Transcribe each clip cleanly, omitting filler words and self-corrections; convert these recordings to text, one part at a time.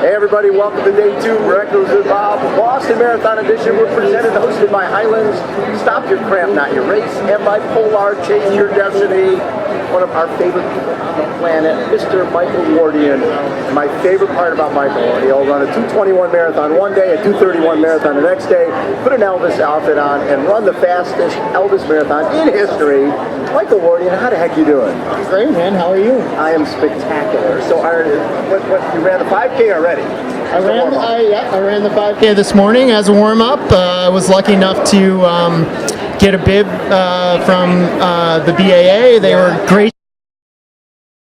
Hey everybody, welcome to day 2, Breakfast with Bob. Boston Marathon Edition. We're presented and hosted by Highlands. Stop your cramp, not your race. And by Polar, chase your destiny. One of our favorite people on the planet, Mr. Michael Wardian. And my favorite part about Michael, he'll run a 2:21 marathon one day, a 2:31 marathon the next day, put an Elvis outfit on, and run the fastest Elvis marathon in history. Michael Wardian, how the heck you doing? Great, man. How are you? I am spectacular. So, you ran the 5K already? I ran the 5K this morning as a warm-up. I was lucky enough to get a bib from the BAA. They were great.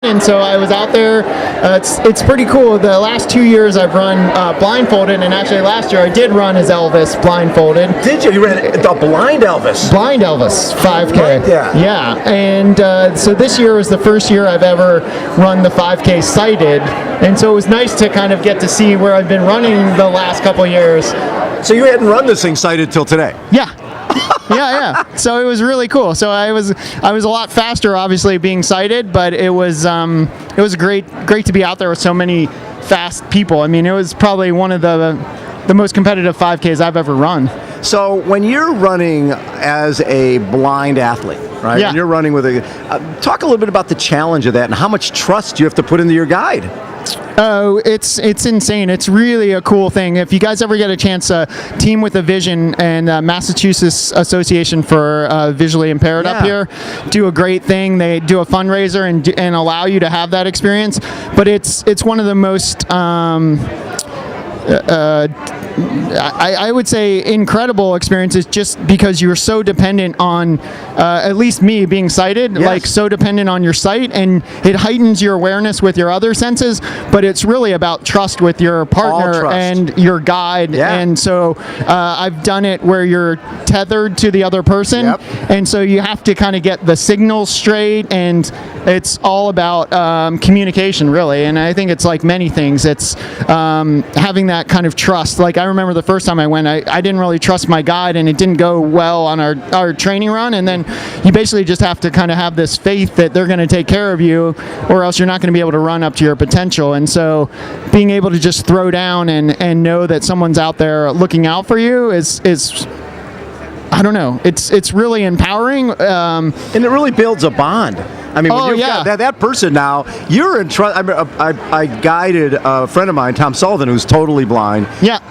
And so I was out there. It's pretty cool. The last 2 years I've run blindfolded, and actually last year I did run as Elvis blindfolded. Did you? You ran the blind Elvis? Blind Elvis 5K. Right, yeah. Yeah. And so this year was the first year I've ever run the 5K sighted. And so it was nice to kind of get to see where I've been running the last couple years. So you hadn't run this thing sighted till today? Yeah. Yeah. So it was really cool. So I was a lot faster, obviously being sighted, but it was great to be out there with so many fast people. I mean, it was probably one of the most competitive 5Ks I've ever run. So when you're running as a blind athlete, right? Yeah. And you're running with talk a little bit about the challenge of that and how much trust you have to put into your guide. Oh, it's insane. It's really a cool thing. If you guys ever get a chance to team with a Vision and Massachusetts Association for Visually Impaired up here, do a great thing. They do a fundraiser and allow you to have that experience. But it's one of the most I would say incredible experiences, just because you're so dependent on, at least me being sighted, like so dependent on your sight, and it heightens your awareness with your other senses, but it's really about trust with your partner and your guide. And so I've done it where you're tethered to the other person, and so you have to kind of get the signals straight, and it's all about communication, really. And I think it's like many things. It's having that kind of trust. Like, I remember the first time I went, I didn't really trust my guide, and it didn't go well on our training run. And then you basically just have to kind of have this faith that they're going to take care of you, or else you're not going to be able to run up to your potential. And so being able to just throw down and know that someone's out there looking out for you is I don't know. It's really empowering. And it really builds a bond. I mean, when you've got that person now, you're in trust. I guided a friend of mine, Tom Sullivan, who's totally blind. Yeah.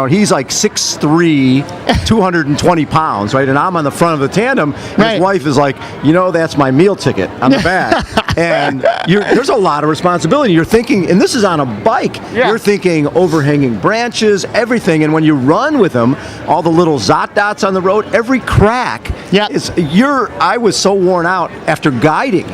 He's like 6'3", 220 pounds, right? And I'm on the front of the tandem. And his wife is like, that's my meal ticket on the back. And there's a lot of responsibility. You're thinking, and this is on a bike. You're thinking overhanging branches, everything. And when you run with them, all the little Zot dots on the road, every crack. I was so worn out after guiding,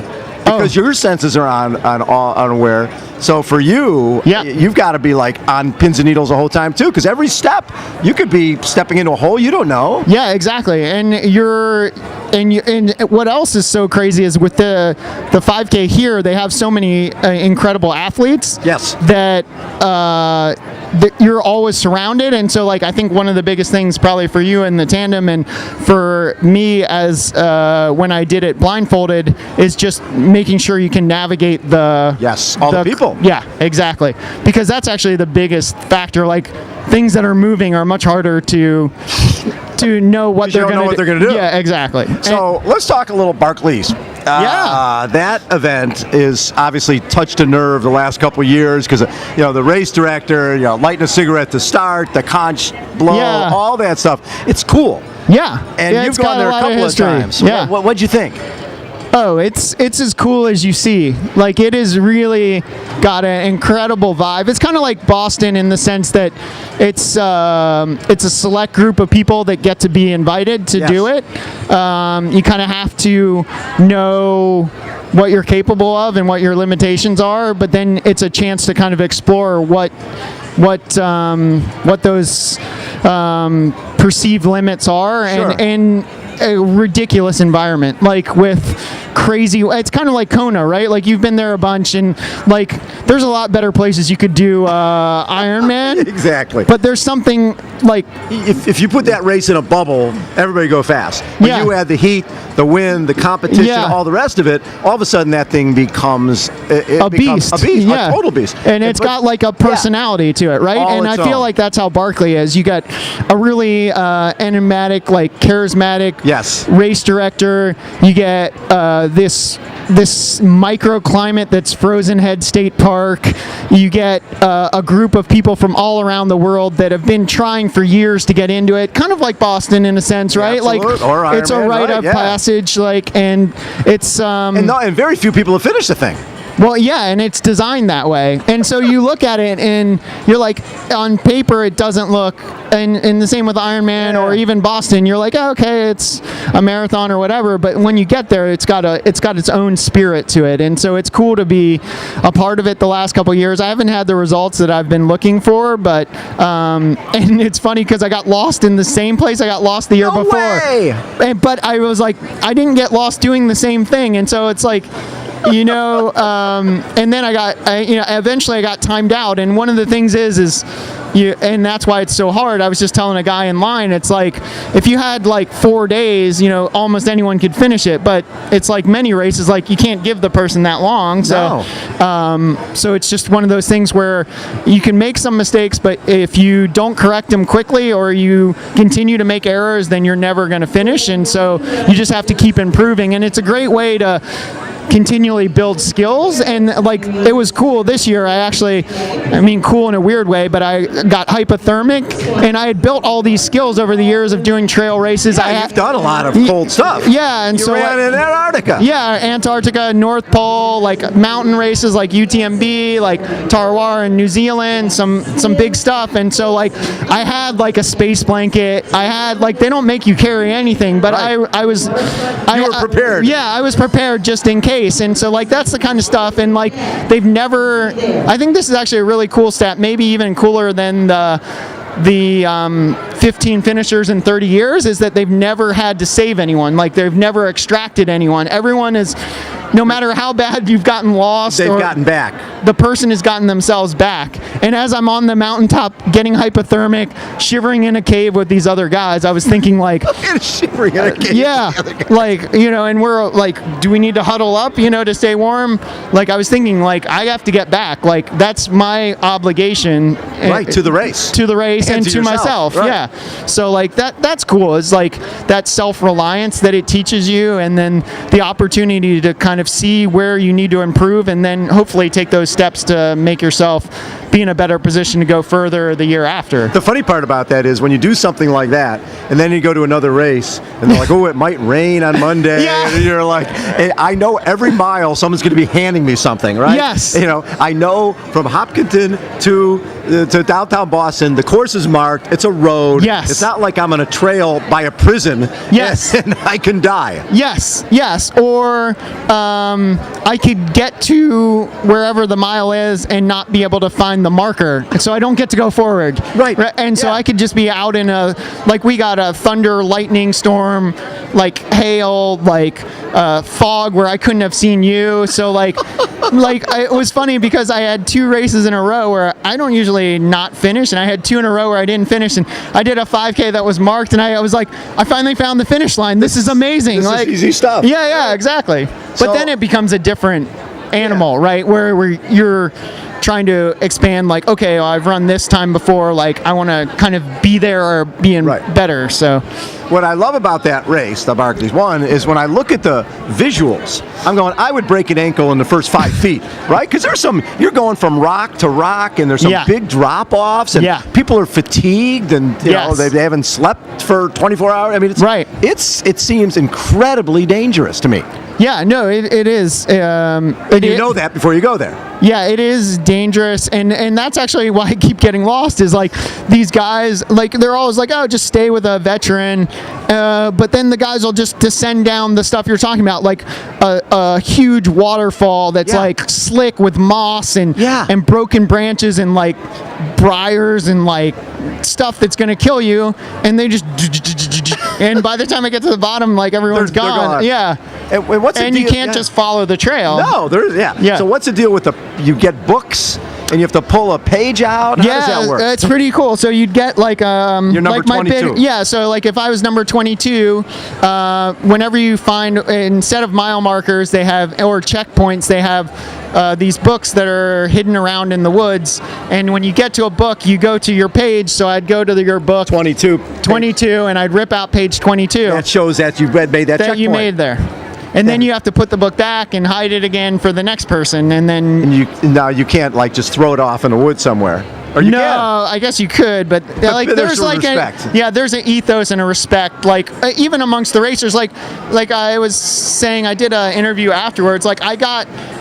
because your senses are unaware. So for you, you've got to be like on pins and needles the whole time too, because every step you could be stepping into a hole you don't know. Yeah, exactly. And what else is so crazy is with the 5K here, they have so many incredible athletes. That you're always surrounded. And so, like, I think one of the biggest things probably for you in the tandem and for me as when I did it blindfolded is just making sure you can navigate all the people. Yeah, exactly. Because that's actually the biggest factor. Like, things that are moving are much harder to know what they're going to do. Yeah, exactly. So let's talk a little Barkley's. That event is obviously touched a nerve the last couple of years because the race director, lighting a cigarette to start, the conch blow, all that stuff. It's cool. And you've gone there a couple of times. What'd you think? Oh, it's as cool as you see. Like, it is really got an incredible vibe. It's kind of like Boston in the sense that it's a select group of people that get to be invited to do it. You kind of have to know what you're capable of and what your limitations are, but then it's a chance to kind of explore what those perceived limits are, and a ridiculous environment, like with crazy. It's kind of like Kona, right? Like you've been there a bunch, and like there's a lot better places you could do Ironman. Exactly. But there's something like if you put that race in a bubble, everybody go fast. When you add the heat, the wind, the competition, all the rest of it, all of a sudden that thing becomes a beast, a total beast. And it's got like a personality to it, right? All and I feel like that's how Barkley is. You got a really enigmatic, like charismatic race director. You get this microclimate that's Frozen Head State Park. You get a group of people from all around the world that have been trying for years to get into it, kind of like Boston in a sense, right? Like it's a rite of passage, like, and it's and very few people have finished the thing. Well, yeah, and it's designed that way. And so you look at it and you're like, on paper, it doesn't look, and the same with Ironman or even Boston, you're like, oh, okay, it's a marathon or whatever. But when you get there, it's got its own spirit to it. And so it's cool to be a part of it the last couple of years. I haven't had the results that I've been looking for, but, and it's funny because I got lost in the same place I got lost the year before. But I was like, I didn't get lost doing the same thing. And so it's like, and then eventually I got timed out. And one of the things and that's why it's so hard. I was just telling a guy in line, it's like, if you had like 4 days, almost anyone could finish it, but it's like many races, like you can't give the person that long. So, so it's just one of those things where you can make some mistakes, but if you don't correct them quickly or you continue to make errors, then you're never going to finish. And so you just have to keep improving. And it's a great way to continually build skills. And like, it was cool this year. Cool in a weird way, but I got hypothermic, and I had built all these skills over the years of doing trail races. You've done a lot of cold stuff. Yeah, and you ran in Antarctica. Yeah, Antarctica, North Pole, like mountain races like UTMB, like Tarawar in New Zealand, some big stuff. And so like, I had like a space blanket. I had like, they don't make you carry anything, but I was prepared. I was prepared just in case. And so like, that's the kind of stuff. And like, I think this is actually a really cool stat, maybe even cooler than the 15 finishers in 30 years, is that they've never had to save anyone. Like, they've never extracted anyone. Everyone is, no matter how bad you've gotten lost, they've gotten back. The person has gotten themselves back. And as I'm on the mountaintop getting hypothermic, shivering in a cave with these other guys, I was thinking like, shivering in a cave. Yeah, like, and we're like, do we need to huddle up, to stay warm? Like, I was thinking like, I have to get back. Like, that's my obligation. Right, to the race. To the race and to myself. Right. Yeah. So like, that's cool. It's like that self-reliance that it teaches you, and then the opportunity to kind of see where you need to improve, and then hopefully take those steps to make yourself be in a better position to go further the year after. The funny part about that is when you do something like that, and then you go to another race, and they're like, oh, it might rain on Monday. And you're like, I know every mile someone's going to be handing me something, right? Yes. I know from Hopkinton to downtown Boston, the course is marked. It's a road. Yes. It's not like I'm on a trail by a prison. Yes. And I can die. Yes. Or I could get to wherever the mile is and not be able to find the marker, so I don't get to go forward. Right. And so I could just be out in we got a thunder, lightning storm, like hail, like fog where I couldn't have seen you. So like, it was funny because I had 2 races in a row where I don't usually not finish, and I had 2 in a row where I didn't finish, and I did a 5K that was marked, and I was like, I finally found the finish line. This is amazing. This is easy stuff. Yeah, exactly. But then it becomes a different animal, right? Where you're trying to expand, like, okay, well, I've run this time before, like, I want to kind of be there or be in better. So what I love about that race, the Barclays one, is when I look at the visuals, I'm going, I would break an ankle in the first 5 feet, right? Because you're going from rock to rock, and there's some big drop-offs, and people are fatigued, and you know, they haven't slept for 24 hours. I mean, it seems incredibly dangerous to me. Yeah, no, it is. You know that before you go there. Yeah, it is dangerous, and that's actually why I keep getting lost. Is like these guys, like they're always like, oh, just stay with a veteran, but then the guys will just descend down the stuff you're talking about, like a huge waterfall that's like slick with moss and broken branches and like briars and like stuff that's gonna kill you, and they just and by the time I get to the bottom, like everyone's They're gone. Yeah. And what's the deal? You can't just follow the trail. No, yeah. So what's the deal with you get books and you have to pull a page out? How does that work? It's pretty cool. So you'd get like your number like 22. So like if I was number 22, whenever you find, instead of mile markers, they have, or checkpoints, they have these books that are hidden around in the woods, and when you get to a book, you go to your page. So I'd go to your book 22, and I'd rip out page 22. That shows that you made that checkpoint. You made there. And then you have to put the book back and hide it again for the next person, and then now you can't like just throw it off in the woods somewhere. Or you can. I guess you could, but like there's like respect. There's an ethos and a respect, like even amongst the racers. Like I was saying, I did an interview afterwards. Like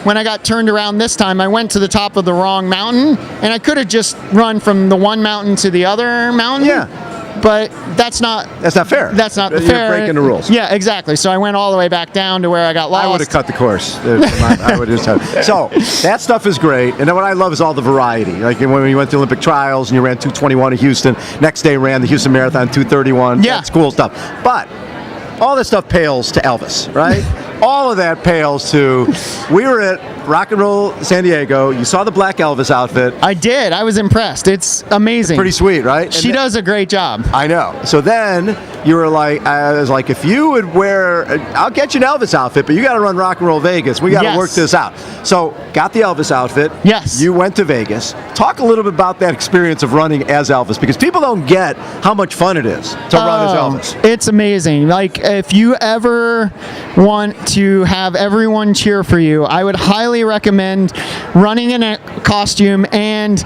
when I got turned around this time, I went to the top of the wrong mountain, and I could have just run from the one mountain to the other mountain. Yeah. But that's not fair. That's not You're fair. breaking the rules. Yeah, exactly. So I went all the way back down to where I got lost. I would have cut the course. I would just have. So that stuff is great. And then what I love is all the variety. Like when you went to Olympic trials and you ran 2:21 in Houston, next day ran the Houston Marathon 2:31. Yeah. That's cool stuff. But all this stuff pales to Elvis, right? All of that pales to, we were at Rock and Roll San Diego. You saw the black Elvis outfit. I did. I was impressed. It's amazing. Pretty sweet, right? She does a great job. I know. So then you were like, I was like, if you would wear, I'll get you an Elvis outfit, but you got to run Rock and Roll Vegas. We got to work this out. So got the Elvis outfit. Yes. You went to Vegas. Talk a little bit about that experience of running as Elvis, because people don't get how much fun it is to run as Elvis. It's amazing. Like if you ever want to have everyone cheer for you, I would highly recommend running in a costume, and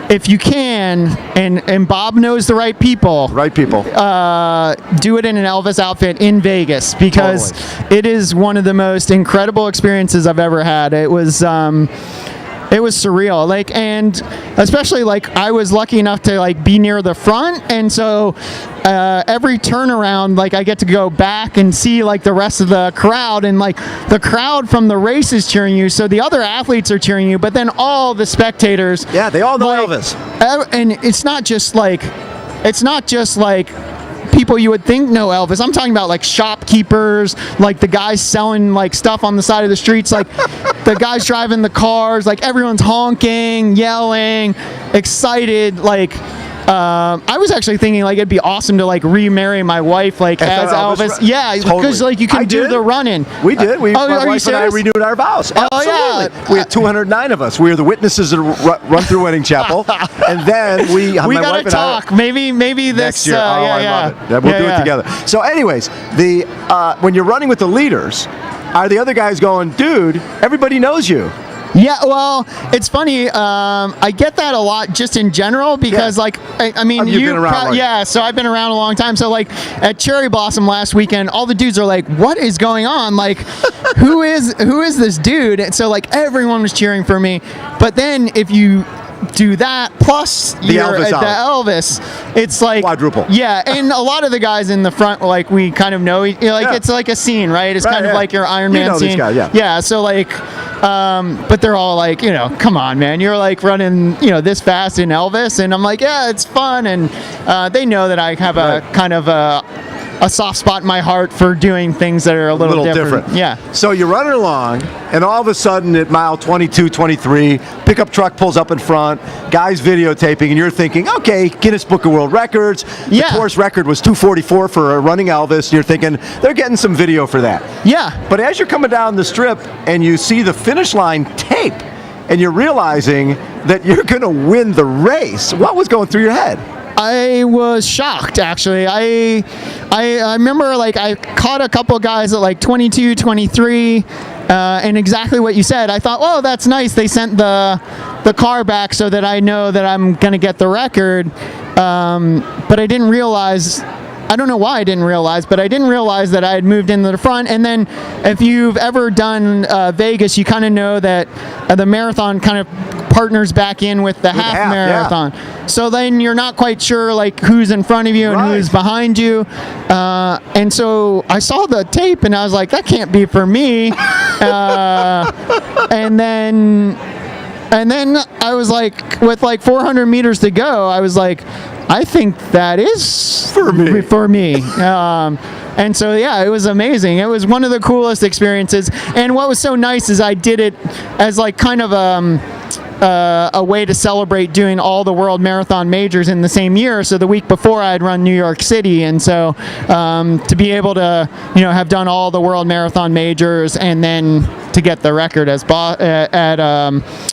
if you can, and Bob knows the right people. Right people. Do it in an Elvis outfit in Vegas, because it is one of the most incredible experiences I've ever had. It was surreal, like, and especially like I was lucky enough to like be near the front, and so every turnaround, like I get to go back and see like the rest of the crowd, and like the crowd from the race is cheering you, so the other athletes are cheering you, but then all the spectators, they all know Elvis, and it's not just like people you would think know Elvis. I'm talking about like shopkeepers, like the guys selling like stuff on the side of the streets, like the guys driving the cars, like everyone's honking, yelling, excited. Like I was actually thinking like it'd be awesome to like remarry my wife like as Elvis. Yeah, because like you can do the run-in. We did. My wife and I renewed our vows. Absolutely. We had 209 of us. We were the witnesses that run through Wedding Chapel, and then we gotta talk. Maybe this next year. I love it. We'll do it together. So, anyways, when you're running with the leaders, are the other guys going, dude? Everybody knows you. Yeah, well, it's funny. I get that a lot just in general because, like, I mean, you've been around, so I've been around a long time. So, like, at Cherry Blossom last weekend, all the dudes are like, "What is going on? Like, who is this dude?" And so, like, everyone was cheering for me. But then, if you do that plus the Elvis, it's like quadruple. Yeah, and a lot of the guys in the front, like we kind of know, it's like a scene, right? It's kind of like your Iron Man scene. These guys, yeah. So like, but they're all like, come on, man, you're like running, this fast in Elvis, and I'm like, yeah, it's fun, and they know that I have a kind of a soft spot in my heart for doing things that are a little different. Yeah. So you're running along, and all of a sudden at mile 22, 23, pickup truck pulls up in front, guys videotaping, and you're thinking, okay, Guinness Book of World Records. The course record was 2:44 for running Elvis. And you're thinking, they're getting some video for that. Yeah. But as you're coming down the strip and you see the finish line tape, and you're realizing that you're going to win the race, what was going through your head? I was shocked, actually. I remember, like, I caught a couple guys at, like, 22, 23, and exactly what you said. I thought, oh, that's nice. They sent the car back so that I know that I'm going to get the record. But I didn't realize I don't know why I didn't realize, but I didn't realize that I had moved into the front. And then if you've ever done Vegas, you kind of know that the marathon kind of partners back in with the half marathon. Yeah. So then you're not quite sure like who's in front of you and who's behind you. And so I saw the tape and I was like, that can't be for me. And then I was like, with like 400 meters to go, I was like, I think that is for me. And so, yeah, it was amazing. It was one of the coolest experiences. And what was so nice is I did it as like kind of a way to celebrate doing all the World Marathon Majors in the same year. So the week before I'd run New York City, and so to be able to have done all the World Marathon Majors and then to get the record as at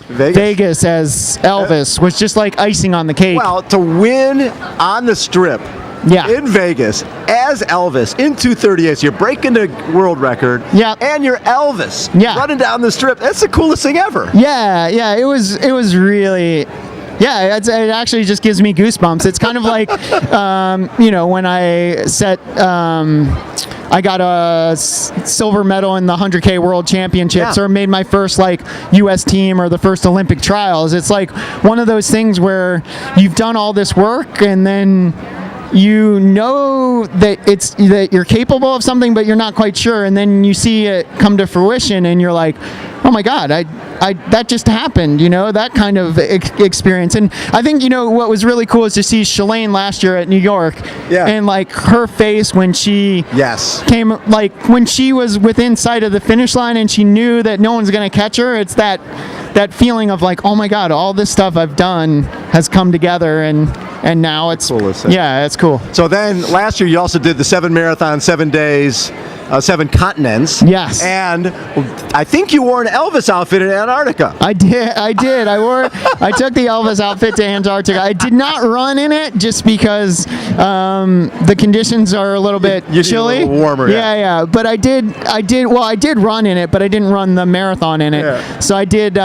Vegas as Elvis was just like icing on the cake. Well, to win on the Strip. In Vegas as Elvis in 2:38, so you're breaking the world record. And you're Elvis. Running down the Strip. That's the coolest thing ever. Yeah. It was really. Yeah, it actually just gives me goosebumps. It's kind of like, when I set. I got a silver medal in the 100K World Championships, or made my first like U.S. team or the first Olympic trials. It's like one of those things where you've done all this work and then you know that you're capable of something, but you're not quite sure, and then you see it come to fruition, and you're like, oh my God, that just happened, that kind of experience. And I think what was really cool is to see Shalane last year at New York, and like her face when she came, like when she was within sight of the finish line and she knew that no one's gonna catch her. It's that feeling of like, oh my God, all this stuff I've done has come together, and now it's cool. It's cool. So then last year you also did the 7 marathons, 7 days, 7 continents. Yes. And I think you wore an Elvis outfit in Antarctica. I did. I took the Elvis outfit to Antarctica. I did not run in it just because the conditions are a little bit chilly. A little warmer. Yeah. But I did run in it, but I didn't run the marathon in it. Yeah. So I did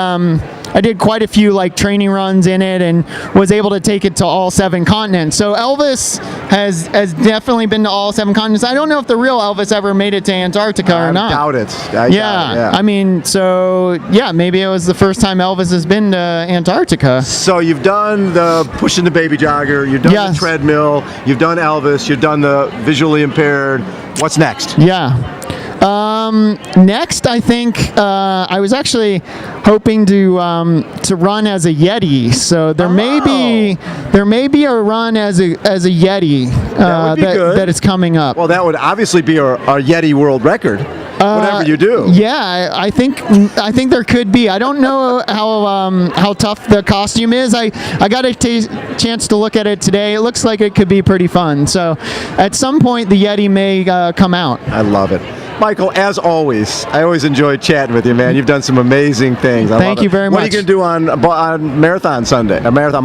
quite a few like training runs in it and was able to take it to all 7 continents. So Elvis has definitely been to all 7 continents. I don't know if the real Elvis ever made it to Antarctica or not. I doubt it. I mean, so yeah, maybe it was the first time Elvis has been to Antarctica. So you've done the pushing the baby jogger, you've done the treadmill, you've done Elvis, you've done the visually impaired. What's next? Next, I think I was actually hoping to run as a Yeti. So there may be a run as a Yeti that is coming up. Well, that would obviously be our Yeti world record. Whatever you do. Yeah, I think there could be. I don't know how tough the costume is. I got a chance to look at it today. It looks like it could be pretty fun. So at some point the Yeti may come out. I love it. Michael, as always, I always enjoy chatting with you, man. You've done some amazing things. Thank you very much. What are you going to do on Marathon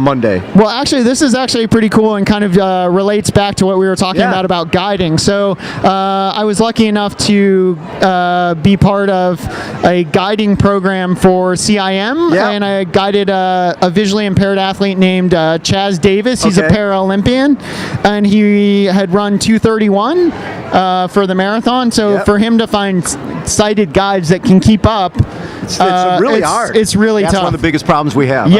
Monday? Well, actually, this is actually pretty cool and kind of relates back to what we were talking about guiding. So I was lucky enough to be part of a guiding program for CIM, and I guided a visually impaired athlete named Chaz Davis. He's a Paralympian, and he had run 2:31 for the marathon. So for him to find sighted guides that can keep up, it's really hard. It's really tough. That's one of the biggest problems we have.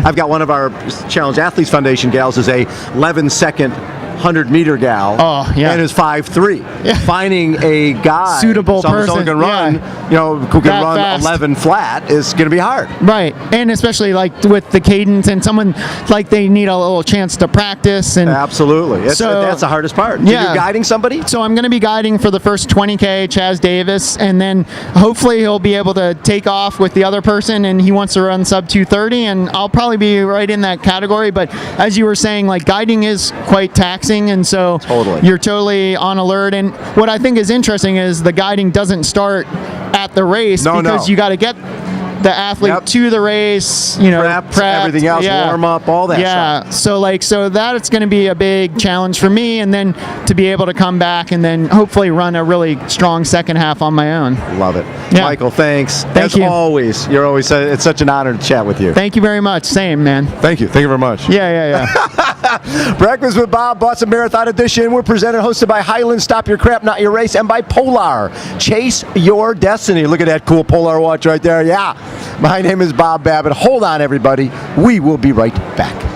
I've got one of our Challenge Athletes Foundation gals is a 11-second 100-meter gal, and is 5'3". Finding a guy suitable person someone can run, who can run fast. 11 flat is going to be hard. Right, and especially like with the cadence and someone like they need a little chance to practice. And absolutely, that's the hardest part. So you're guiding somebody. So I'm going to be guiding for the first 20K, Chaz Davis, and then hopefully he'll be able to take off with the other person, and he wants to run sub 2:30, and I'll probably be right in that category. But as you were saying, like guiding is quite taxing. And so you're totally on alert. And what I think is interesting is the guiding doesn't start at the race because you got to get the athlete to the race, prepped, everything else, warm up, all that stuff. So that's going to be a big challenge for me, and then to be able to come back and then hopefully run a really strong second half on my own. Love it. Michael, thanks. Thank you. Always, it's such an honor to chat with you. Thank you very much. Same, man. Thank you very much. Yeah. Breakfast with Bob, Boston Marathon Edition. We're presented, hosted by Highland, Stop Your Crap, Not Your Race, and by Polar. Chase your destiny. Look at that cool Polar watch right there. Yeah. My name is Bob Babbitt. Hold on, everybody. We will be right back.